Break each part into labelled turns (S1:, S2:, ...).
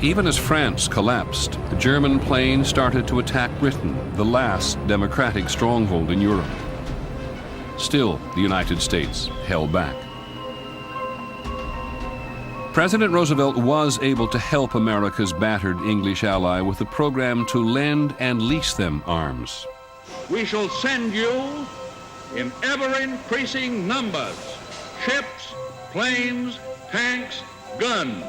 S1: Even as France collapsed, the German planes started to attack Britain, the last democratic stronghold in Europe. Still, the United States held back. President Roosevelt was able to help America's battered English ally with a program to lend and lease them arms.
S2: We shall send you in ever-increasing numbers ships, planes, tanks, guns.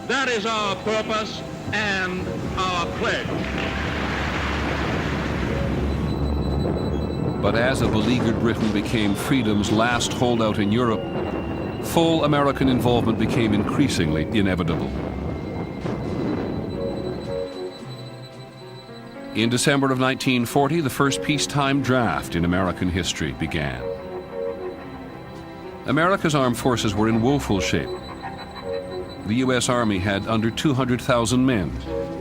S2: That is our purpose and our pledge.
S1: But as a beleaguered Britain became freedom's last holdout in Europe, full American involvement became increasingly inevitable. In December of 1940, the first peacetime draft in American history began. America's armed forces were in woeful shape. The U.S. Army had under 200,000 men,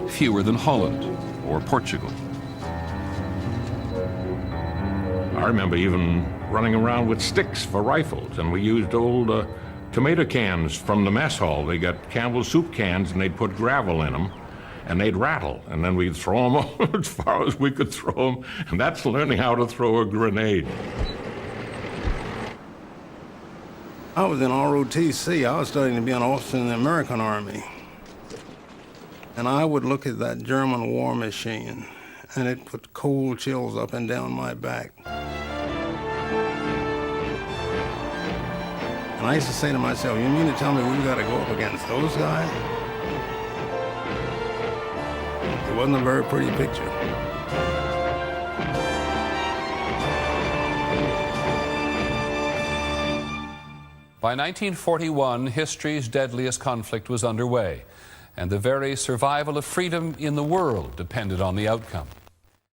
S1: fewer than Holland or Portugal.
S3: I remember even running around with sticks for rifles, and we used old tomato cans from the mess hall. They got Campbell's soup cans, and they'd put gravel in them, and they'd rattle, and then we'd throw them as far as we could throw them, and that's learning how to throw a grenade.
S4: I was in ROTC. I was studying to be an officer in the American Army. And I would look at that German war machine, and it put cold chills up and down my back. And I used to say to myself, you mean to tell me we've got to go up against those guys? It wasn't a very pretty picture.
S1: By 1941, history's deadliest conflict was underway, and the very survival of freedom in the world depended on the outcome.